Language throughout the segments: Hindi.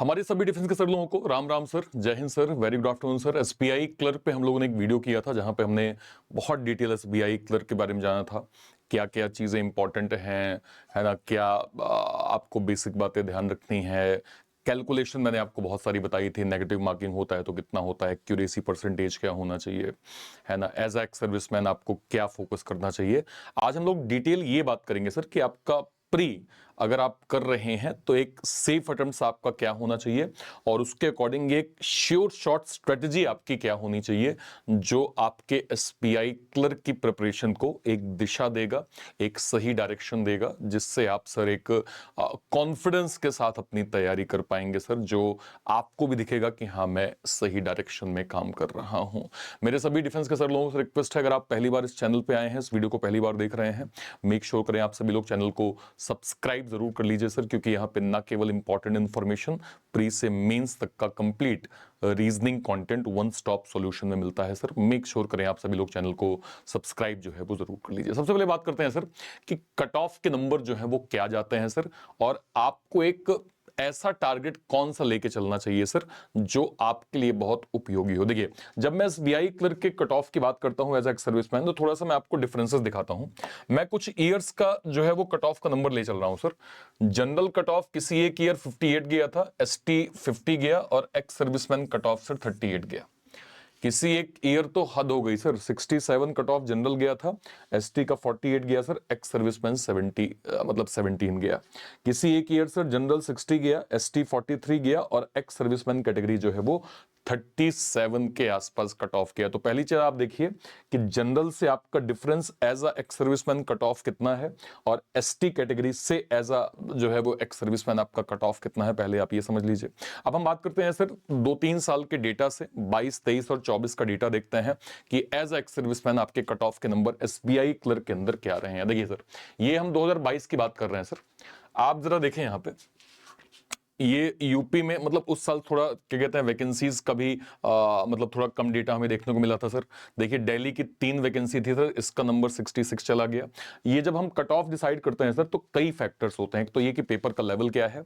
हमारे सभी डिफेंस के सर लोगों को राम राम सर, जय Hind sir, very good afternoon sir. SBI clerk पे हम लोगों ने एक वीडियो किया था जहां पे हमने बहुत डिटेल एसबीआई क्लर्क के बारे में जाना था, क्या क्या चीज़ें इंपॉर्टेंट हैं, है ना, क्या आपको बेसिक बातें ध्यान रखनी है। कैलकुलेशन मैंने आपको बहुत सारी बताई थी, नेगेटिव मार्किंग होता है तो कितना होता है, एक्यूरेसी परसेंटेज क्या होना चाहिए, है ना, एज ए एक्स सर्विसमैन आपको क्या फोकस करना चाहिए। आज हम लोग डिटेल ये बात करेंगे सर कि आपका प्री अगर आप कर रहे हैं तो एक सेफ अटेम्प्ट आपका क्या होना चाहिए और उसके अकॉर्डिंग एक श्योर शॉट स्ट्रेटजी आपकी क्या होनी चाहिए जो आपके एसबीआई क्लर्क की प्रिपरेशन को एक दिशा देगा, एक सही डायरेक्शन देगा, जिससे आप सर एक कॉन्फिडेंस के साथ अपनी तैयारी कर पाएंगे सर, जो आपको भी दिखेगा कि हाँ मैं सही डायरेक्शन में काम कर रहा हूं। मेरे सभी डिफेंस के सर लोगों से रिक्वेस्ट है, अगर आप पहली बार इस चैनल पे आए हैं, इस वीडियो को पहली बार देख रहे हैं, मेक श्योर करें आप सभी लोग चैनल को सब्सक्राइब जरूर कर लीजिए सर, क्योंकि यहाँ पे ना केवल इंपॉर्टेंट इंफॉर्मेशन प्री से मेंस तक का complete reasoning content one stop solution में मिलता है सर। मेक श्योर करें आप सभी लोग चैनल को सब्सक्राइब जो है वो जरूर कर लीजिए। सबसे पहले बात करते हैं सर कि कट ऑफ के नंबर जो है वो क्या जाते हैं सर, और आपको एक ऐसा टारगेट कौन सा लेके चलना चाहिए सर जो आपके लिए बहुत उपयोगी हो। देखिए, जब मैं एसबीआई क्लर्क के कट ऑफ की बात करता हूं एज ए सर्विसमैन, तो थोड़ा सा मैं आपको डिफरेंसेस दिखाता हूं। मैं कुछ ईयर्स का जो है वो कट ऑफ का नंबर ले चल रहा हूं सर। जनरल कट ऑफ किसी एक ईयर 58 गया था, एसटी 50 गया और x serviceman cut of sir 38 गया। किसी एक ईयर तो हद हो गई सर, 67 कट ऑफ जनरल गया था, एसटी का 48 गया सर, एक्स सर्विसमैन 70 मतलब 17 गया। किसी एक ईयर सर जनरल 60 गया, एसटी 43 गया और एक्स सर्विसमैन कैटेगरी जो है वो 37 के आसपास कट ऑफ किया। तो पहली चीज आप देखिए कि जनरल से आपका difference as a ex serviceman cut off कितना है और एसटी कैटेगरी से एज अ जो है वो एक्स सर्विसमैन आपका कट ऑफ कितना है, पहले आप ये समझ लीजिए। अब हम बात करते हैं सर 2-3 साल के डेटा से, 22, 23 और 24 का डेटा देखते हैं कि एज एक्स सर्विसमैन आपके कट ऑफ के नंबर एसबीआई क्लर्क के अंदर क्या रहे हैं। देखिए सर, ये हम 2022 की बात कर रहे हैं सर। आप जरा देखें यहां पे, ये यूपी में मतलब उस साल थोड़ा क्या कहते हैं वैकेंसीज का भी मतलब थोड़ा कम डेटा हमें देखने को मिला था सर। देखिए, दिल्ली की 3 वैकेंसी थी सर, इसका नंबर 66 चला गया। ये जब हम कट ऑफ डिसाइड करते हैं सर तो कई फैक्टर्स होते हैं। तो ये कि पेपर का लेवल क्या है,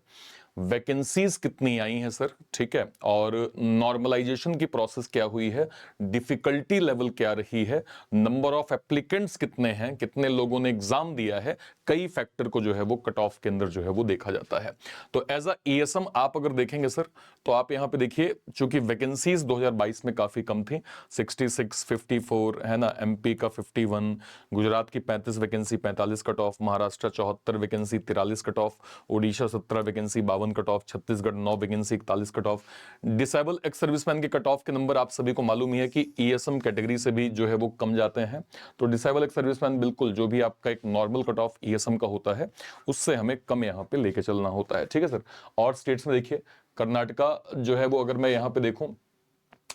वैकेंसीज कितनी आई हैं सर, ठीक है, और नॉर्मलाइजेशन की प्रोसेस क्या हुई है, डिफिकल्टी लेवल क्या रही है, नंबर ऑफ एप्लीकेंट्स कितने हैं, कितने लोगों ने एग्जाम दिया है, कई फैक्टर को जो है वो कट ऑफ के अंदर जो है वो देखा जाता है। तो एज अ एएसएम आप अगर देखेंगे सर तो आप यहां पे देखिए, चूंकि वैकेंसीज 2022 में काफी कम थी, 66, 54 है ना, एमपी का 51, गुजरात की 35 vacancy 45 cut off, Maharashtra 74 vacancy 43 cut off, Odisha 17 vacancy 52 cut off, Chhattisgarh 9 vacancy 41 cut off. Disable ex serviceman के कट ऑफ के नंबर आप सभी को मालूम ही है कि ईएसएम कैटेगरी से भी जो है वो कम जाते हैं। तो डिसेबल एक्स सर्विसमैन बिल्कुल जो भी आपका एक नॉर्मल कट ऑफ ईएसएम का होता है उससे हमें कम यहां पे लेके चलना होता है, ठीक है सर। और स्टेट्स में देखिए, कर्नाटका जो है वो अगर मैं यहां पे देखूं,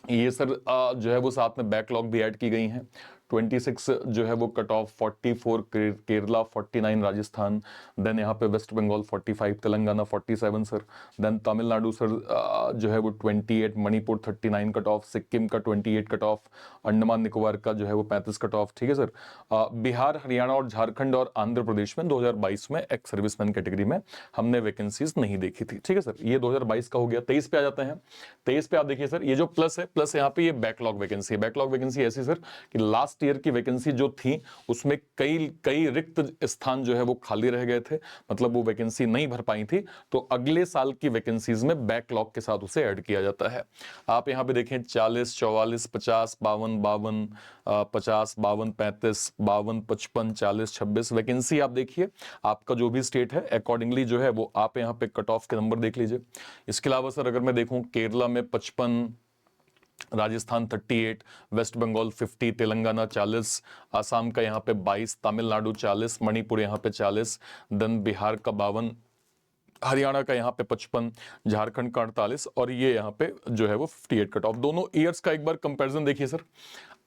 ये सर जो है वो साथ में बैकलॉग भी ऐड की गई हैं। 26 जो है वो cut off, 44 Kerala, 49 Rajasthan, then यहाँ पे West Bengal 45, Telangana 47 sir, then Tamil Nadu sir जो है वो 28, मणिपुर 39 कट ऑफ, सिक्किम का 28 कट ऑफ, अंडमान निकोबार का जो है वो 35 कट ऑफ, ठीक है सर। बिहार, हरियाणा और झारखंड और आंध्र प्रदेश में 2022 में एक्स सर्विसमैन कैटेगरी में हमने वैकेंसीज नहीं देखी थी, ठीक है सर। ये 2022 का हो गया। 23 पे आ जाते हैं। 23 पे आप देखिए सर, ये जो प्लस है, प्लस यहाँ पे ये बैकलॉग वैकेंसी है। बैकलॉग वैकेंसी ऐसी सर कि लास्ट ईयर की वैकेंसी जो थी उसमें कई कई रिक्त स्थान जो है वो खाली रह गए थे, मतलब वो वैकेंसी नहीं भर पाई थी, तो अगले साल की वैकेंसीज में बैकलॉग के साथ उसे ऐड किया जाता है। आप यहां पे देखें 40, 44, 50, 52, 52, 50, 52, 35, 52, 55, 40, 26 वैकेंसी आप देखिए आपका जो भी स्टेट है अकॉर्डिंगली जो है वो आप यहां पे कट ऑफ के नंबर देख लीजिए। इसके अलावा सर अगर मैं देखूं, केरला में 55, राजस्थान 38, वेस्ट बंगाल 50, तेलंगाना 40, आसाम का यहाँ पे 22, तमिलनाडु 40, मणिपुर यहाँ पे 40, देन बिहार का 52, हरियाणा का यहाँ पे 55, झारखंड का 48 और ये यहाँ पे जो है वो 58 कट ऑफ। दोनों ईयर्स का एक बार कंपैरिजन देखिए सर।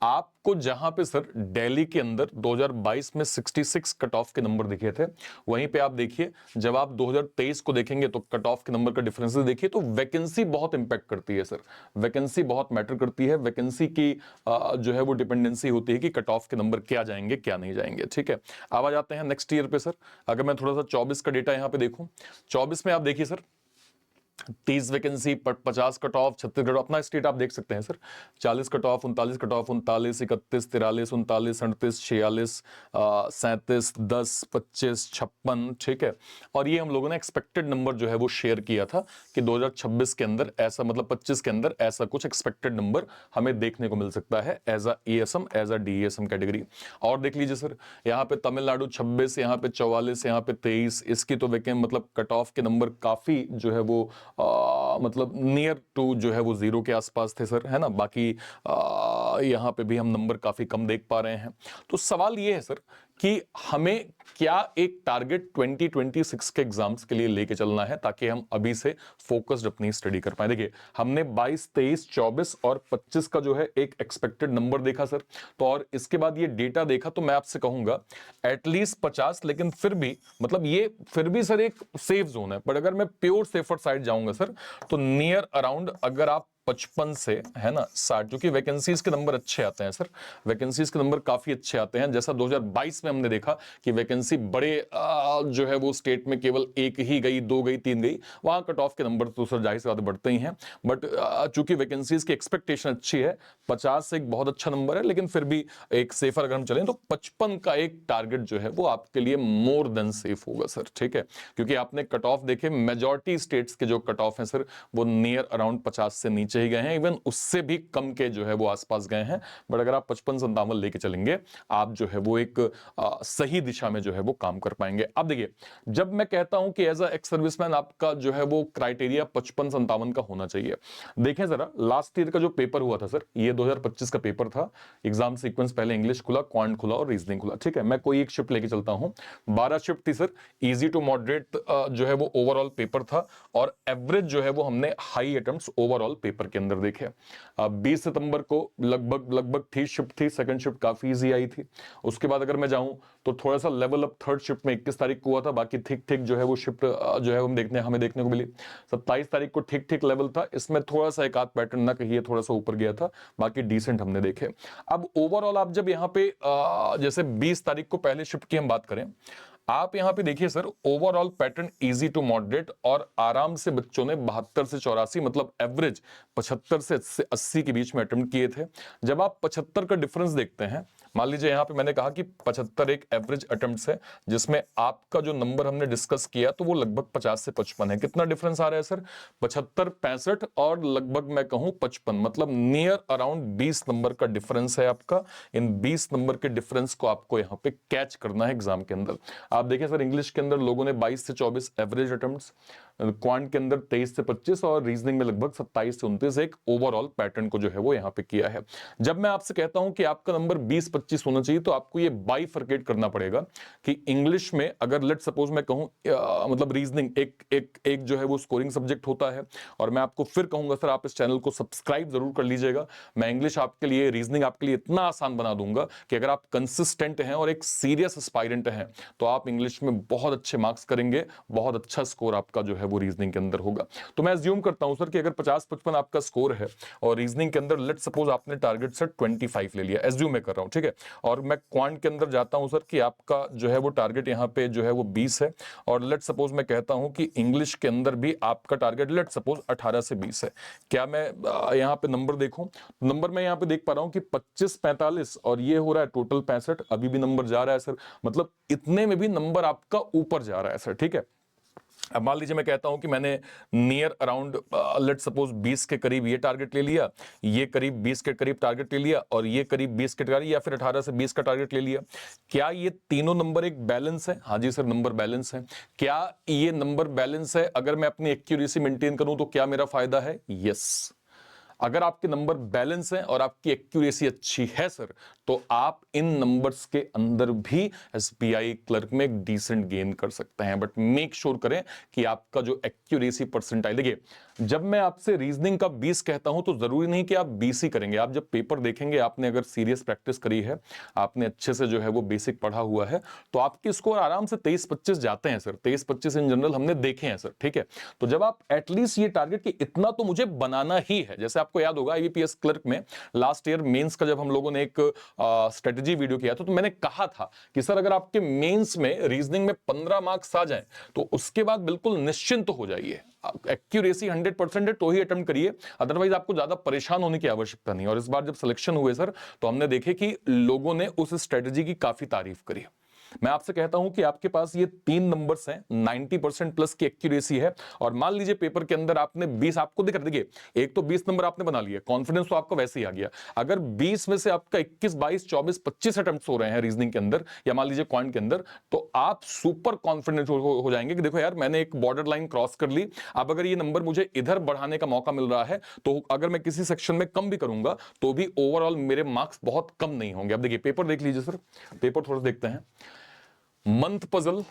आपको जहां पे सर दिल्ली के अंदर 2022 में 66 कट ऑफ के नंबर दिखे थे, वहीं पे आप देखिए जब आप 2023 को देखेंगे तो कट ऑफ के नंबर का डिफरेंस देखिए, तो वैकेंसी बहुत इंपैक्ट करती है सर। वैकेंसी बहुत मैटर करती है। वैकेंसी की जो है वो डिपेंडेंसी होती है कि कट ऑफ के नंबर क्या जाएंगे क्या नहीं जाएंगे, ठीक है। अब आ जाते हैं नेक्स्ट ईयर पे सर। अगर मैं थोड़ा सा 24 का डेटा यहां पे देखूं, 24 में आप देखिए sir, 30 vacancy, 50 cut off, 36 cut off. अपना स्टेट आप देख सकते हैं sir, 40 cut off, 39 cut off, 39, 31, 43, 39, 38, 46, 37, 10, 25, 56, ठीक है। और ये हम लोगों ने एक्सपेक्टेड नंबर जो है वो शेयर किया था कि 2026 के अंदर ऐसा, मतलब 25 के अंदर ऐसा कुछ एक्सपेक्टेड नंबर हमें देखने को मिल सकता है as a ASM, as a DSM category. और देख लीजिए सर, यहाँ पे तमिलनाडु 26, यहाँ पे 44, यहाँ पे 23, इसकी तो मतलब कट ऑफ के नंबर काफी जो है वो मतलब नियर टू जो है वो जीरो के आसपास थे सर, है ना। बाकी यहाँ पे भी हम नंबर काफी कम देख पा रहे हैं। तो सवाल ये है सर कि हमें क्या एक टारगेट 2026 के एग्जाम्स के लिए लेके चलना है ताकि हम अभी से फोकस्ड अपनी स्टडी कर पाए। देखिए, हमने 22, 23, 24 और 25 का जो है एक एक्सपेक्टेड नंबर देखा सर, तो और इसके बाद ये डेटा देखा, तो मैं आपसे कहूंगा एटलीस्ट 50, लेकिन फिर भी मतलब ये फिर भी सर एक सेफ जोन है। बट अगर मैं प्योर सेफर साइड जाऊंगा सर, तो नियर अराउंड अगर आप 55 से, है ना, 60, क्योंकि वैकेंसीज के नंबर अच्छे आते हैं सर, वैकेंसीज के नंबर काफी अच्छे आते हैं। जैसा 2022 में हमने देखा कि वैकेंसी बड़े जो है वो स्टेट में केवल एक ही गई, 2 गई, 3 गई, वहां कट ऑफ के नंबर तो सर जाहिर सी बात है बढ़ते ही हैं। बट चूंकि वैकेंसीज की एक्सपेक्टेशन अच्छी है, 50 एक बहुत अच्छा नंबर है, लेकिन फिर भी एक सेफर अगर हम चलें तो 55 का एक टारगेट जो है वो आपके लिए मोर देन सेफ होगा सर, ठीक है। क्योंकि आपने कट ऑफ देखे, मेजॉरिटी स्टेट्स के जो कट ऑफ है सर वो नियर अराउंड 50 से नीचे ही गए हैं, इवन उससे भी कम के जो है वो आसपास गए हैं। बट अगर आप 55-57 लेके चलेंगे, आप जो है वो एक सही दिशा में जो है वो काम कर पाएंगे। अब देखिए, जब मैं कहता हूं कि एज अ एक्स सर्विसमैन आपका जो है वो क्राइटेरिया 55-57 का होना चाहिए, देखें जरा लास्ट ईयर का जो पेपर हुआ था सर, ये 2025 का पेपर था। एग्जाम सीक्वेंस पहले इंग्लिश खुला, क्वांट खुला और रीजनिंग खुला, ठीक है। मैं कोई एक शिफ्ट लेके चलता हूं, 12 शिफ्ट थी सर, इजी टू मॉडरेट जो है वो ओवरऑल पेपर था, और एवरेज जो है वो हमने हाई अटेम्प्ट्स ओवरऑल पेपर के अंदर देखे। 20 सितंबर को लगभग थी शिफ्ट थी, सेकंड शिफ्ट काफी इजी आई थी। उसके बाद अगर मैं जाऊं तो थोड़ा सा लेवल अप थर्ड शिफ्ट में 21 तारीख को हुआ था, बाकी ठीक ठीक जो है वो शिफ्ट जो है हमें देखने को मिली। 27 तारीख को ठीक ठीक लेवल था, इसमें थोड़ा सा एक आध पैटर्न ना कहिए थोड़ा सा ऊपर गया था, बाकी डिसेंट हमने देखे। अब ओवरऑल आप जब यहाँ पे जैसे 20 तारीख को पहले शिफ्ट की हम बात करें, आप यहां पे देखिए sir, overall pattern easy to moderate, और आराम से बच्चों ने 72 से 84 मतलब एवरेज 75 से 80 के बीच में अटेम्प्ट किए थे। जब आप 75 का डिफरेंस देखते हैं, मान लीजिए यहां पे मैंने कहा कि 75 एक एवरेज अटेम्प्ट है, जिसमें आपका जो नंबर हमने डिस्कस किया तो वो लगभग 50 से 55 है। कितना डिफरेंस आ रहा है सर? 75, 65 और लगभग मैं कहूं 55, मतलब नियर अराउंड 20 नंबर का डिफरेंस है आपका। इन 20 नंबर के डिफरेंस को आपको यहां पे कैच करना है एग्जाम के अंदर। आप देखिए सर, इंग्लिश के अंदर लोगों ने 22 से 24 एवरेज अटेम्प्ट्स, क्वांट के अंदर 23 से 25 और रीजनिंग में लगभग 27 से 29 एक ओवरऑल पैटर्न को जो है वो यहां पे किया है। जब मैं आपसे कहता हूं कि आपका नंबर 20-25 होना चाहिए, तो आपको ये बाइफरकेट करना पड़ेगा कि इंग्लिश में अगर लेट सपोज मैं कहूं मतलब रीजनिंग एक जो है वो स्कोरिंग सब्जेक्ट होता है, और मैं आपको फिर कहूंगा सर आप इस चैनल को सब्सक्राइब जरूर कर लीजिएगा। मैं इंग्लिश आपके लिए, रीजनिंग आपके लिए इतना आसान बना दूंगा कि अगर आप कंसिस्टेंट हैं और एक सीरियस एस्पायरेंट हैं तो आप इंग्लिश में बहुत अच्छे मार्क्स करेंगे, बहुत अच्छा स्कोर आपका जो है वो रीजनिंग के अंदर होगा। तो मैं अज्यूम करता हूं सर कि अगर 50-55 आपका स्कोर है और रीजनिंग के अंदर लेट सपोज आपने टारगेट सर 25 ले लिया, एज्यूम मैं कर रहा हूं, ठीक है, और मैं क्वांट के अंदर जाता हूं सर कि आपका जो है वो टारगेट यहां पे जो है वो 20 है, और लेट सपोज मैं कहता हूं कि इंग्लिश के अंदर भी आपका टारगेट लेट सपोज 18 से 20 है। क्या मैं यहां पे नंबर देखूं? नंबर मैं यहां पे देख पा रहा हूं कि 25, 45 और ये हो रहा है टोटल 65, अभी भी नंबर जा रहा है सर, मतलब इतने में भी नंबर आपका ऊपर जा रहा है सर, ठीक है। अब मान लीजिए मैं कहता हूं कि मैंने नियर अराउंड लेट सपोज 20 के करीब ये टारगेट ले लिया, ये करीब 20 के करीब टारगेट ले लिया, और ये करीब 20 के करीब, या फिर 18 से 20 का टारगेट ले लिया। क्या ये तीनों नंबर एक बैलेंस है? हाँ जी सर, नंबर बैलेंस है। क्या ये नंबर बैलेंस है? अगर मैं अपनी एक्यूरेसी मेंटेन करूं तो क्या मेरा फायदा है? यस। अगर आपके नंबर बैलेंस हैं और आपकी एक्यूरेसी अच्छी है सर, तो आप इन नंबर्स के अंदर भी एसबीआई क्लर्क में एक डिसेंट गेन कर सकते हैं। बट मेक श्योर करें कि आपका जो एक्यूरेसी परसेंटाइल, देखिए जब मैं आपसे रीजनिंग का 20 कहता हूं तो जरूरी नहीं कि आप 20 ही करेंगे। आप जब पेपर देखेंगे, आपने अगर सीरियस प्रैक्टिस करी है, आपने अच्छे से जो है वो बेसिक पढ़ा हुआ है, तो आपके स्कोर आराम से 23-25 जाते हैं सर। 23-25 इन जनरल हमने देखे हैं सर, ठीक है। तो जब आप एटलीस्ट ये टारगेट कि इतना तो मुझे बनाना ही है, जैसे आप आपको याद होगा आईबीपीएस क्लर्क में लास्ट ईयर मेंस का जब हम लोगों ने एक स्ट्रेटेजी वीडियो किया था तो मैंने कहा था कि सर अगर आपके मेंस में रीजनिंग में 15 मार्क्स आ जाएं तो उसके बाद बिल्कुल निश्चिंत हो जाइए, एक्यूरेसी 100% है तो ही अटेम्प्ट करिए, अदरवाइज आपको ज्यादा परेशान होने की आवश्यकता नहीं। और इस बार जब सिलेक्शन हुए सर तो हमने देखे कि लोगों ने उस स्ट्रेटेजी की काफी तारीफ करी। मैं आपसे कहता हूं कि आपके पास ये 3 नंबर्स हैं, 90% प्लस की एक्यूरेसी है, और मान लीजिए पेपर के अंदर आपने 20, आपको दिख रहा, देखिए एक तो 20 नंबर आपने बना लिया, कॉन्फिडेंस तो आपका वैसे ही आ गया। अगर 20 में से आपका 21, 22, 24, 25 अटेम्प्ट्स हो रहे हैं रीजनिंग के अंदर या मान लीजिए क्वांट के अंदर, तो आप सुपर कॉन्फिडेंट हो जाएंगे कि देखो यार मैंने एक बॉर्डर लाइन क्रॉस कर ली, अब अगर ये नंबर मुझे इधर बढ़ाने का मौका मिल रहा है तो अगर मैं किसी सेक्शन में कम भी करूंगा तो भी ओवरऑल मेरे मार्क्स बहुत कम नहीं होंगे। अब देखिए पेपर देख लीजिए सर, पेपर थोड़ा देखते हैं। Month puzzle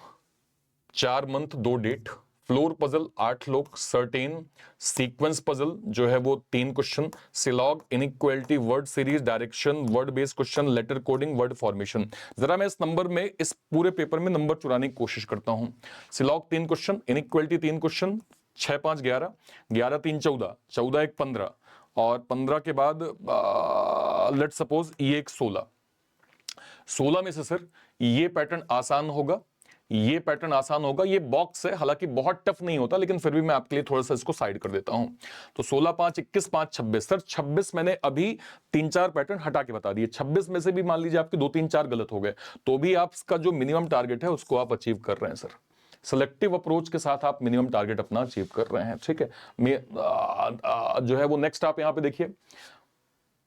4 month 2 date, floor puzzle 8 लोग सर्टेन, सीक्वेंस पजल जो है वो 3 question, syllog, inequality, word series, direction, word based question, letter coding, word formation. जरा मैं इस नंबर में, इस पूरे पेपर में नंबर चुराने की कोशिश करता हूं। सिलॉग 3 क्वेश्चन, इनइक्वालिटी 3 क्वेश्चन, 6, 5, 11, 11, 3, 14, 14, 1, 15 और 15 के बाद लेट सपोज ये एक 16, 16 में से सर ये पैटर्न आसान होगा, ये पैटर्न आसान होगा, ये बॉक्स है हालांकि बहुत टफ नहीं होता लेकिन फिर भी मैं आपके लिए थोड़ा सा इसको साइड कर देता हूं। तो 16, 5, 21, 5, 26, सर 26 मैंने अभी 3-4 पैटर्न हटा के बता दिए। 26 में से भी मान लीजिए आपके 2-3-4 गलत हो गए तो भी आपका जो मिनिमम टारगेट है उसको आप अचीव कर रहे हैं सर। सिलेक्टिव अप्रोच के साथ आप मिनिमम टारगेट अपना अचीव कर रहे हैं, ठीक है। जो है वो नेक्स्ट आप यहां पे देखिए,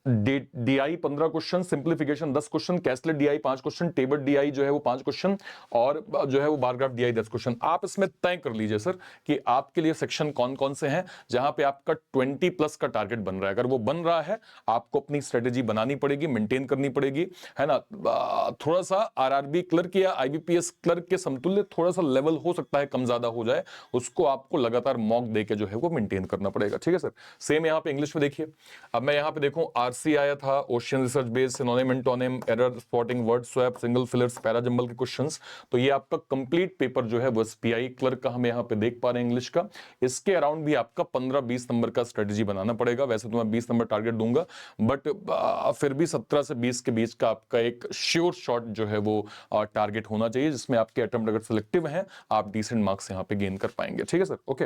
DI 15 question, simplification 10 question, caselet DI 5 question, table DI जो है वो 5 क्वेश्चन और जो है वो बारग्राफ डीआई 10 क्वेश्चन। आप इसमें तय कर लीजिए सर कि आपके लिए सेक्शन कौन कौन से हैं जहां पे आपका 20 प्लस का टारगेट बन रहा है। अगर वो बन रहा है आपको अपनी स्ट्रेटेजी बनानी पड़ेगी, मेंटेन करनी पड़ेगी, है ना। थोड़ा सा आरआरबी क्लर्क या आईबीपीएस क्लर्क के समतुल्य थोड़ा सा लेवल हो सकता है कम ज्यादा हो जाए, उसको आपको लगातार मॉक देके जो है वो मेंटेन करना पड़ेगा, ठीक है सर। सेम यहां पे इंग्लिश में देखिए, अब मैं यहां पे देखूं आरसी आया था, ocean research based, synonym antonym, error spotting, word swap, single fillers, parajumble के क्वेश्चंस। तो ये आपका कंप्लीट पेपर जो है वो एसपीआई क्लर्क का हम यहां पे देख पा रहे हैं इंग्लिश का। इसके अराउंड भी आपका 15-20 नंबर का स्ट्रेटेजी बनाना पड़ेगा। वैसे तो मैं 20 नंबर टारगेट दूंगा बट फिर भी 17 से 20 के बीच का आपका एक श्योर शॉट जो है वो टारगेट होना चाहिए जिसमें आपके अटेम्प्ट अगर सिलेक्टिव हैं आप डिसेंट मार्क्स यहां पे गेन कर पाएंगे, ठीक है सर। ओके,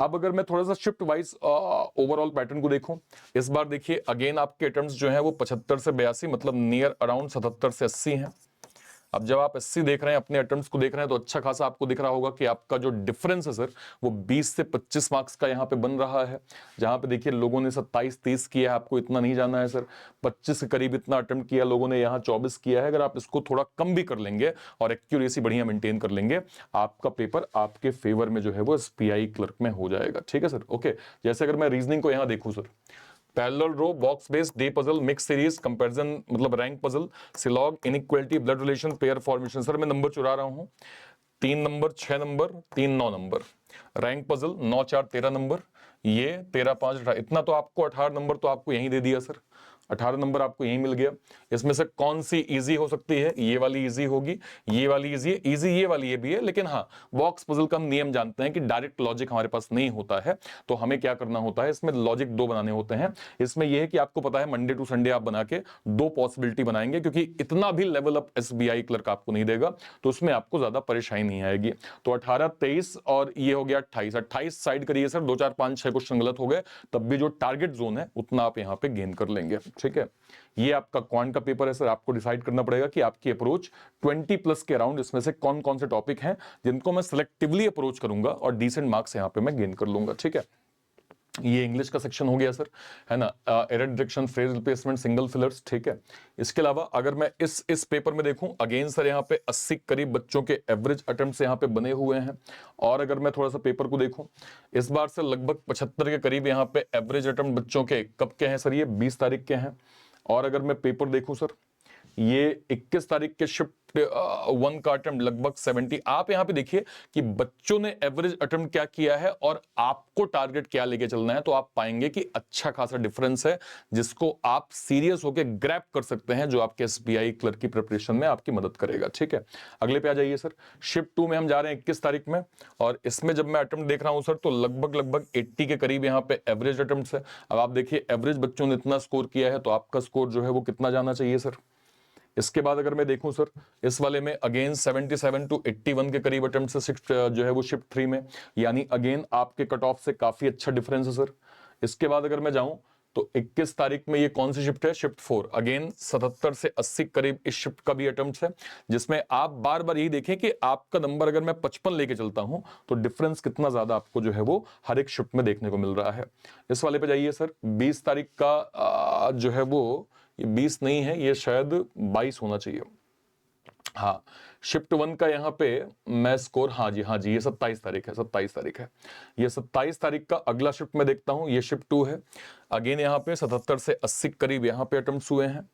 अब अगर मैं थोड़ा सा शिफ्ट वाइज ओवरऑल पैटर्न को देखूं, इस बार देखिए अगेन आपके अटेम्प्ट्स जो हैं वो 75 से 82 मतलब नियर अराउंड 77 से 80 हैं। अब जब आप 80 देख रहे हैं, अपने अटेम्प्ट्स को देख रहे हैं तो अच्छा खासा आपको दिख रहा होगा कि आपका जो डिफरेंस है सर वो 20 से 25 मार्क्स का यहाँ पे बन रहा है। जहां पे देखिए लोगों ने 27-30 किया है, आपको इतना नहीं जाना है सर। 25 के करीब इतना अटेम्प्ट किया लोगों ने, यहाँ 24 किया है। अगर आप इसको थोड़ा कम भी कर लेंगे और एक्यूरेसी बढ़िया मेंटेन कर लेंगे, आपका पेपर आपके फेवर में जो है वो एसपीआई क्लर्क में हो जाएगा, ठीक है सर। ओके, जैसे अगर मैं रीजनिंग को यहाँ देखूं sir, parallel row, box based, day puzzle, mix series, comparison मतलब rank puzzle, syllog, inequality, blood relation, pair formation. Sir मैं नंबर चुरा रहा हूं, 3 number, 6 number, 3, 9 number, rank puzzle 9, 4, 13 number, ये 13, 5, 18, इतना तो आपको 18 नंबर तो आपको यहीं दे दिया सर, 18 नंबर आपको यहीं मिल गया। इसमें से कौन सी इजी हो सकती है? ये वाली इजी होगी, ये वाली इजी है, इजी ये वाली ये भी है, लेकिन हाँ बॉक्स पजल का हम नियम जानते हैं कि डायरेक्ट लॉजिक हमारे पास नहीं होता है, तो हमें क्या करना होता है, इसमें लॉजिक 2 बनाने होते हैं। इसमें यह है कि आपको पता है मंडे टू संडे आप बना के 2 पॉसिबिलिटी बनाएंगे क्योंकि इतना भी लेवल अप एसबीआई क्लर्क आपको नहीं देगा, तो उसमें आपको ज्यादा परेशानी नहीं आएगी। तो 18, 23 और ये हो गया 28, 28 साइड करिए सर, 2, 4, 5, 6 क्वेश्चन गलत हो गए तब भी जो टारगेट जोन है उतना आप यहां पे गेन कर लेंगे, ठीक है। ये आपका क्वांट का पेपर है सर, आपको डिसाइड करना पड़ेगा कि आपकी अप्रोच 20 प्लस के अराउंड इसमें से कौन कौन से टॉपिक हैं जिनको मैं सिलेक्टिवली अप्रोच करूंगा और डिसेंट मार्क्स यहां पे मैं गेन कर लूंगा, ठीक है। ये इंग्लिश का सेक्शन हो गया सर, है ना। Error detection, phrase replacement, single fillers, ठीक है। इसके अलावा अगर मैं इस पेपर में देखूं, अगेन सर यहाँ पे 80 करीब बच्चों के एवरेज अटेम्प्ट्स यहाँ पे बने हुए हैं। और अगर मैं थोड़ा सा पेपर को देखूं, इस बार से लगभग 75 के करीब यहाँ पे एवरेज अटेम्प्ट बच्चों के कब के हैं सर, ये 20 तारीख के हैं। और अगर मैं पेपर देखूं सर, ये 21 तारीख के शिफ्ट 1 का अटेम्प्ट लगभग 70। आप यहां पे देखिए कि बच्चों ने एवरेज अटेम्प्ट क्या किया है और आपको टारगेट क्या लेके चलना है, तो आप पाएंगे कि अच्छा खासा डिफरेंस है जिसको आप सीरियस होकर ग्रैब कर सकते हैं, जो आपके एसबीआई क्लर्क की प्रिपरेशन में आपकी मदद करेगा। ठीक है, अगले पे आ जाइए सर। शिफ्ट 2 में हम जा रहे हैं 21 तारीख में, और इसमें जब मैं अटेम्प्ट देख रहा हूं सर, तो लगभग 80 के करीब यहाँ पे एवरेज अटेम्प्ट है। अब आप देखिए एवरेज बच्चों ने इतना स्कोर किया है, तो आपका स्कोर जो है वो कितना जाना चाहिए सर। इसके बाद अगर मैं देखूं सर, इस वाले में अगेन 77 टू 81 के करीब अटेम्प्ट से शिफ्ट जो है वो शिफ्ट 3 में, यानी अगेन आपके कट ऑफ से काफी अच्छा डिफरेंस है सर। इसके बाद अगर मैं जाऊं तो 21 तारीख में ये कौन सी शिफ्ट है, शिफ्ट 4, अगेन 77 से 80 करीब इस शिफ्ट का भी अटेम्प्ट है, जिसमें आप बार बार यही देखें कि आपका नंबर अगर मैं 55 लेके चलता हूं तो डिफरेंस कितना ज्यादा आपको जो है वो हर एक शिफ्ट में देखने को मिल रहा है। इस वाले पे जाइए सर, 20 तारीख का जो है वो, ये 20 नहीं है, ये शायद 22 होना चाहिए। हाँ, शिफ्ट 1 का यहाँ पे मैं स्कोर, हाँ जी ये 27 तारीख है, 27 तारीख है। ये 27 तारीख का अगला शिफ्ट मैं देखता हूं, ये शिफ्ट 2 है। अगेन यहाँ पे 77 से 80 करीब यहाँ पे अटेम्प्ट्स हुए हैं।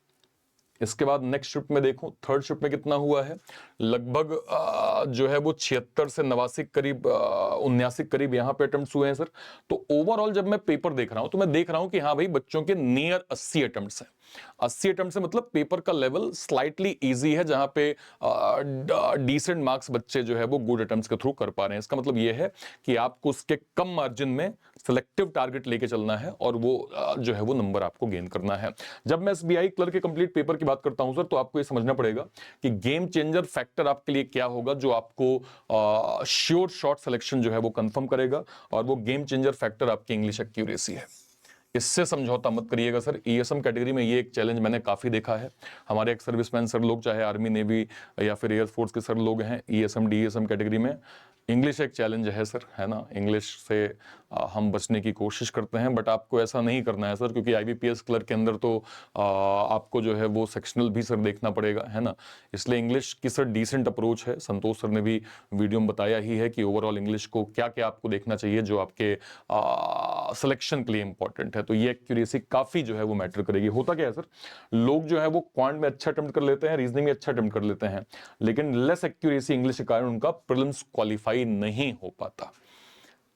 इसके बाद नेक्स्ट शिफ्ट में देखूं, थर्ड शिफ्ट में कितना हुआ है, लगभग जो है वो 76 से 89 करीब 79 करीब यहाँ पे अटेम्प्ट्स हुए हैं सर। तो ओवरऑल जब मैं पेपर देख रहा हूं तो मैं देख रहा हूं कि हाँ भाई बच्चों के नियर 80 अटेम्प्ट्स हैं। 80 अटेम्प्ट से मतलब पेपर का लेवल स्लाइटली इजी है, जहां पे डिसेंट मार्क्स बच्चे जो है वो गुड अटेम्प्ट्स के थ्रू कर पा रहे हैं। इसका मतलब ये है कि आपको उसके कम मार्जिन में सिलेक्टिव टारगेट लेके चलना है और वो जो है वो नंबर आपको गेन करना है। जब मैं एसबीआई क्लर्क के कंप्लीट पेपर की बात करता हूं सर, तो आपको ये समझना पड़ेगा कि गेम चेंजर फैक्टर आपके लिए क्या होगा, जो आपको श्योर शॉर्ट सिलेक्शन जो है वो कंफर्म करेगा, और वो गेम चेंजर फैक्टर आपकी इंग्लिश एक्यूरेसी है। इससे समझौता मत करिएगा सर। ईएसएम कैटेगरी में ये एक चैलेंज मैंने काफी देखा है। हमारे एक सर्विसमैन सर लोग, चाहे आर्मी नेवी या फिर एयरफोर्स के सर लोग हैं, ईएसएम डीएसएम कैटेगरी में इंग्लिश एक चैलेंज है सर, है ना। इंग्लिश से हम बचने की कोशिश करते हैं, बट आपको ऐसा नहीं करना है सर, क्योंकि आईबीपीएस क्लर्क के अंदर तो आपको जो है वो सेक्शनल भी सर देखना पड़ेगा, है ना। इसलिए इंग्लिश की सर डिसेंट अप्रोच है। संतोष सर ने भी वीडियो में बताया ही है कि ओवरऑल इंग्लिश को क्या क्या आपको देखना चाहिए, जो आपके सिलेक्शन के लिए इंपॉर्टेंट है। तो ये एक्यूरेसी काफी जो है वो मैटर करेगी। होता क्या है सर, लोग जो है वो क्वांट में अच्छा अटेम्प्ट कर लेते हैं, रीजनिंग में अच्छा अटेम्प्ट कर लेते हैं, लेकिन लेस एक्यूरेसी इंग्लिश के कारण उनका प्रीलिम्स क्वालिफाई नहीं हो पाता।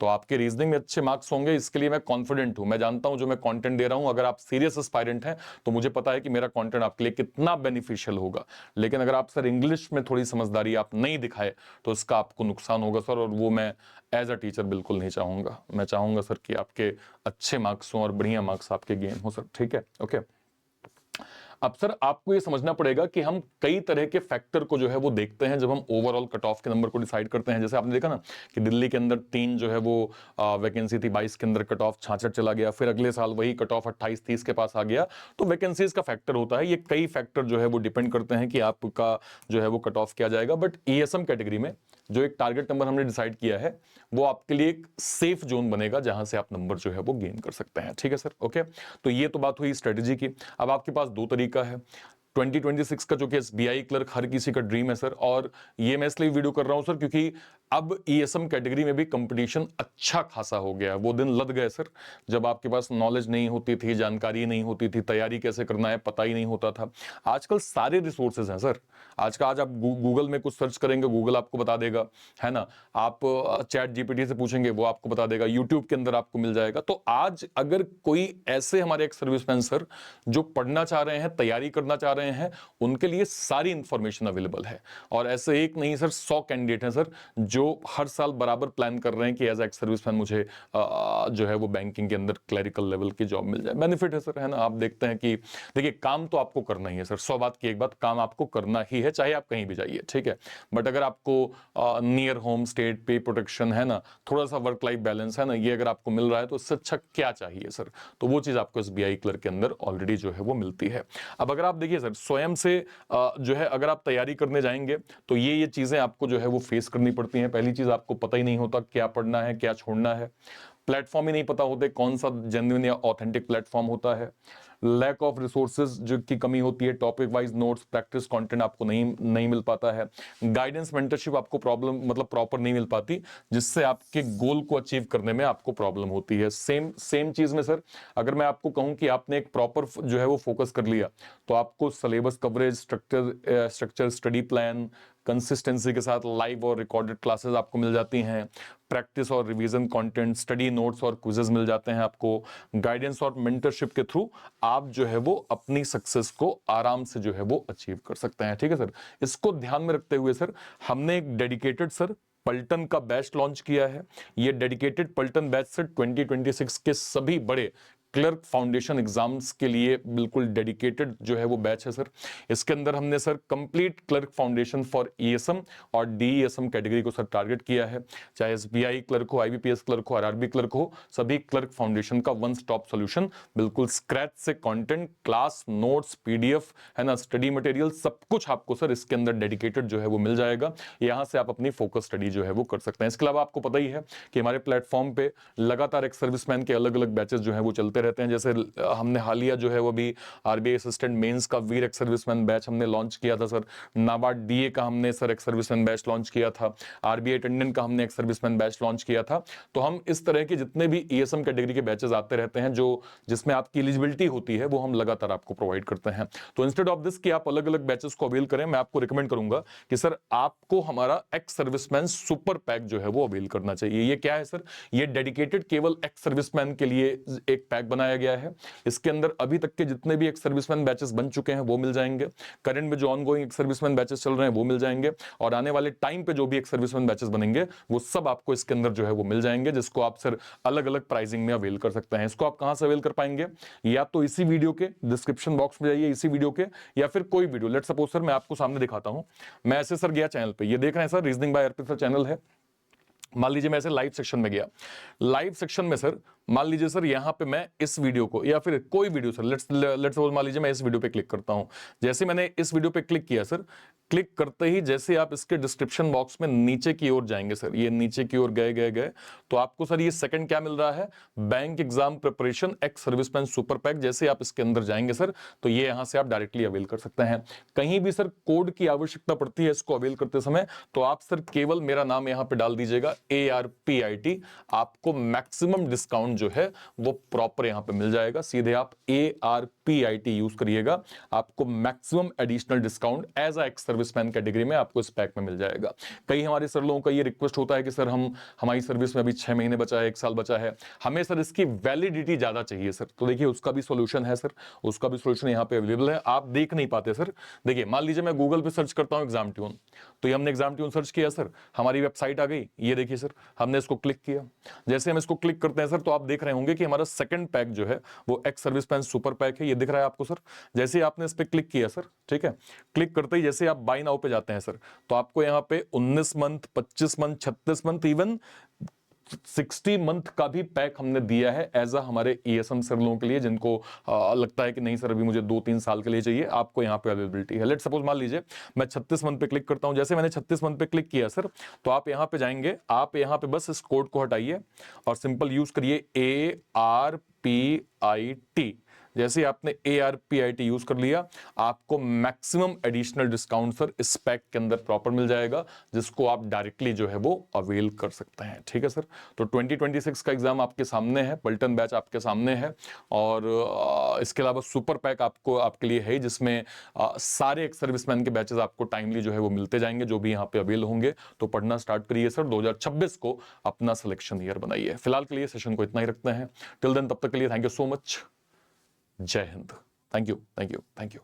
तो आपके रीजनिंग में अच्छे मार्क्स होंगे, इसके लिए मैं कॉन्फिडेंट हूं। मैं जानता हूं जो मैं कंटेंट दे रहा हूं, अगर आप सीरियस एस्पायरेंट हैं तो मुझे पता है कि मेरा कंटेंट आपके लिए कितना बेनिफिशियल होगा। लेकिन अगर आप सर इंग्लिश में थोड़ी समझदारी आप नहीं दिखाए तो इसका आपको नुकसान होगा सर, और वो मैं एज अ टीचर बिल्कुल नहीं चाहूंगा। मैं चाहूंगा सर कि आपके अच्छे मार्क्स हों और बढ़िया मार्क्स आपके गेन हो सर। ठीक है, ओके। अब सर आपको ये समझना पड़ेगा कि हम कई तरह के फैक्टर को जो है वो देखते हैं जब हम ओवरऑल कट ऑफ के नंबर को डिसाइड करते हैं। जैसे आपने देखा ना कि दिल्ली के अंदर 3 जो है वो वैकेंसी थी, 22 के अंदर कट ऑफ 66 चला गया, फिर अगले साल वही कट ऑफ 28-30 के पास आ गया। तो वैकेंसीज का फैक्टर होता है, ये कई फैक्टर जो है वो डिपेंड करते हैं कि आपका जो है वो कट ऑफ किया जाएगा। बट ईएसएम कैटेगरी में जो एक टारगेट नंबर हमने डिसाइड किया है, वो आपके लिए एक सेफ जोन बनेगा जहां से आप नंबर जो है वो गेन कर सकते हैं। ठीक है सर, ओके। तो ये तो बात हुई स्ट्रेटेजी की। अब आपके पास दो तरीका है 2026 का, जो कि एसबीआई क्लर्क हर किसी का ड्रीम है सर। और ये मैं इसलिए वीडियो कर रहा हूं सर क्योंकि अब ईएसएम कैटेगरी में भी कंपटीशन अच्छा खासा हो गया है। वो दिन लद गए सर जब आपके पास नॉलेज नहीं होती थी, जानकारी नहीं होती थी, तैयारी कैसे करना है पता ही नहीं होता था। आजकल सारे रिसोर्सेज हैं सर। आज आप गूगल में कुछ सर्च करेंगे, गूगल आपको बता देगा, है ना। आप चैट जीपीटी से पूछेंगे, वो आपको बता देगा, यूट्यूब के अंदर आपको मिल जाएगा। तो आज अगर कोई ऐसे हमारे एक सर्विसमैन सर जो पढ़ना चाह रहे हैं, तैयारी करना चाह रहे हैं, उनके लिए सारी इंफॉर्मेशन अवेलेबल है। और ऐसे एक नहीं सर, 100 कैंडिडेट हैं सर जो हर साल बराबर प्लान कर रहे हैं कि एज एक्स सर्विसमैन मुझे जो है वो बैंकिंग के अंदर क्लरिकल लेवल की जॉब मिल जाए। बेनिफिट है सर, है ना। आप देखते हैं कि देखिए काम तो आपको करना ही है सर, 100 बात की एक बात, काम आपको करना ही है चाहे आप कहीं भी जाइए, ठीक है। बट अगर आपको नियर होम स्टेट पे प्रोटेक्शन, है ना, थोड़ा सा वर्क लाइफ बैलेंस, है ना, ये अगर आपको मिल रहा है तो इससे अच्छा क्या चाहिए सर। तो वो चीज आपको एसबीआई क्लर्क के अंदर ऑलरेडी जो है वो मिलती है। अब अगर आप देखिए सर स्वयं से जो है अगर आप तैयारी करने जाएंगे तो ये चीजें आपको जो है वो फेस करनी पड़ती हैं। पहली चीज, आपको पता ही नहीं होता क्या पढ़ना है क्या छोड़ना है। प्लेटफॉर्म ही नहीं पता होते कौन सा जेन्युइन या ऑथेंटिक प्लेटफॉर्म होता है, लैक ऑफ रिसोर्सेज जो की कमी होती है, topic wise notes practice content आपको नहीं मिल पाता है, गाइडेंस मेंटरशिप आपको प्रॉपर नहीं मिल पाती, जिससे आपके गोल को अचीव करने में आपको प्रॉब्लम होती है। सेम चीज में सर अगर मैं आपको कहूं कि आपने एक प्रॉपर जो है वो फोकस कर लिया, तो आपको syllabus coverage, structure study plan, consistency के साथ लाइव और रिकॉर्डेड क्लासेस आपको मिल जाती हैं, प्रैक्टिस और रिवीजन कंटेंट, स्टडी नोट्स और क्विजेस मिल जाते हैं आपको, गाइडेंस और मेंटरशिप के थ्रू आप जो है वो अपनी सक्सेस को आराम से जो है वो अचीव कर सकते हैं। ठीक है सर, इसको ध्यान में रखते हुए सर हमने एक डेडिकेटेड सर पलटन का बैच लॉन्च किया है। ये डेडिकेटेड पलटन बैच सर 2026 के सभी बड़े क्लर्क फाउंडेशन एग्जाम्स के लिए बिल्कुल डेडिकेटेड जो है वो बैच है सर। इसके अंदर हमने sir complete clerk foundation for ESM और डीईएसएम कैटेगरी को सर टारगेट किया है, चाहे एसबीआई क्लर्क हो, आईबीपीएस क्लर्क हो, आरआरबी क्लर्क हो, सभी क्लर्क फाउंडेशन का वन स्टॉप सॉल्यूशन, बिल्कुल स्क्रैच से कंटेंट, क्लास नोट्स, पीडीएफ है ना, स्टडी मटेरियल, सब कुछ आपको सर इसके अंदर डेडिकेटेड जो है वो मिल जाएगा। यहां से आप अपनी फोकस स्टडी जो है वो कर सकते हैं। इसके अलावा आपको पता ही है कि हमारे प्लेटफॉर्म पे लगातार एक सर्विसमैन के अलग अलग बैचेस जो है वो चलते रहते हैं। जैसे हमने हालिया जो है वो भी आरबीआई असिस्टेंट मेंस का वीर एक्स सर्विसमैन बैच हमने लॉन्च किया था सर, नाबार्ड डीए का हमने sir ex serviceman batch launch किया था, आरबीआई अटेंडेंट का हमने एक्स सर्विसमैन बैच लॉन्च किया था। तो हम इस तरह के जितने भी ईएसएम कैटेगरी के बैचेस आते रहते हैं जो जिसमें आपकी एलिजिबिलिटी होती है वो हम लगातार आपको प्रोवाइड करते हैं। तो इंस्टेड ऑफ दिस कि आप अलग अलग बैचेस को अवेल करें, मैं आपको रिकमेंड करूंगा कि सर आपको हमारा एक्स सर्विसमैन सुपर पैक जो है वो अवेल करना चाहिए। ये क्या है सर, ये डेडिकेटेड केवल एक्स सर्विसमैन के लिए एक पैक बनाया गया है। इसके अंदर अभी तक के जितने भी एक्स सर्विसमैन बैचेस बन चुके हैं वो मिल जाएंगे, करंट में जो ऑनगोइंग एक्स सर्विसमैन बैचेस चल रहे हैं वो मिल जाएंगे, और आने वाले टाइम पे जो भी एक्स सर्विसमैन बैचेस बनेंगे वो सब आपको इसके अंदर जो है वो मिल जाएंगे, जिसको आप सर अलग अलग प्राइसिंग में अवेल कर सकते हैं। इसको आप कहां से अवेल कर पाएंगे, या तो इसी वीडियो के डिस्क्रिप्शन बॉक्स में जाइए, इसी वीडियो के, या फिर कोई वीडियो, लेट सपोज सर मैं आपको सामने दिखाता हूं, मैं ऐसे सर गया चैनल पे, ये देख रहे हैं सर रीजनिंग बाय अर्पित सर चैनल है, मान लीजिए मैं ऐसे लाइव सेक्शन में गया, लाइव सेक्शन में सर मान लीजिए सर यहां पे मैं इस वीडियो को या फिर कोई वीडियो सर लेट्स सपोज मान लीजिए मैं इस वीडियो पे क्लिक करता हूं, जैसे मैंने इस वीडियो पे क्लिक किया सर, क्लिक करते ही जैसे आप इसके डिस्क्रिप्शन बॉक्स में नीचे की ओर जाएंगे सर, ये नीचे की ओर गए तो आपको सर ये सेकंड क्या मिल रहा है, bank exam preparation ex serviceman super pack. जैसे आप इसके अंदर जाएंगे सर तो ये यहां से आप डायरेक्टली अवेल कर सकते हैं। कहीं भी सर कोड की आवश्यकता पड़ती है इसको अवेल करते समय तो आप सर केवल मेरा नाम यहां पे डाल दीजिएगा ARPIT, आपको मैक्सिमम डिस्काउंट जो है वो प्रॉपर यहां पे मिल जाएगा। सीधे आप ARPIT यूज करिएगा, आपको maximum additional discount as a ex serviceman category में आपको इस पैक में मिल जाएगा। कई हमारे सर लोगों का ये रिक्वेस्ट होता है कि सर हमारी सर्विस में अभी 6 महीने बचा है, 1 साल बचा है, हमें सर इसकी वैलिडिटी ज्यादा चाहिए सर। तो देखिए उसका भी सॉल्यूशन है सर, उसका भी सॉल्यूशन यहाँ पे अवेलेबल है, आप देख नहीं पाते सर। देखिए मान लीजिए मैं गूगल पे सर्च करता हूं एग्जाम ट्यून, तो ये हमने एग्जाम ट्यून सर्च किया सर, हमारी वेबसाइट आ गई, ये देखिए सर हमने इसको क्लिक किया। जैसे हम इसको क्लिक करते हैं सर तो आप देख रहे होंगे कि हमारा सेकंड पैक जो है वो एक्स सर्विसमैन सुपर पैक है, ये दिख रहा है आपको सर। जैसे आपने इस पे क्लिक किया सर, ठीक है, क्लिक करते ही जैसे आप बाय नाउ पे जाते हैं सर तो आपको यहाँ पे 19 month, 25 month, 36 month, even 60 month का भी पैक हमने दिया है एज अ हमारे ईएसएम सर लोगों के लिए, जिनको लगता है कि नहीं सर अभी मुझे 2-3 साल के लिए चाहिए, आपको यहाँ पे अवेलेबिलिटी है। लेट सपोज मान लीजिए मैं 36 मंथ पे क्लिक करता हूं, जैसे मैंने 36 मंथ पे क्लिक किया सर तो आप यहाँ पे जाएंगे, आप यहाँ पे बस इस कोड को हटाइए और सिंपल यूज करिए ARPIT। जैसे आपने ARPIT यूज कर लिया आपको मैक्सिमम एडिशनल डिस्काउंट सर इस पैक के अंदर प्रॉपर मिल जाएगा, जिसको आप डायरेक्टली जो है वो अवेल कर सकते हैं। ठीक है सर, तो 2026 का एग्जाम आपके सामने है, पलटन बैच आपके सामने है, और इसके अलावा सुपर पैक आपके लिए है जिसमें सारे एक्स सर्विसमैन के बैचेस आपको टाइमली जो है वो मिलते जाएंगे, जो भी यहाँ पे अवेल होंगे। तो पढ़ना स्टार्ट करिए सर, 2026 को अपना सिलेक्शन ईयर बनाइए। फिलहाल के लिए सेशन को इतना ही रखते हैं, टिल देन तब तक के लिए थैंक यू सो मच, जय हिंद, थैंक यू।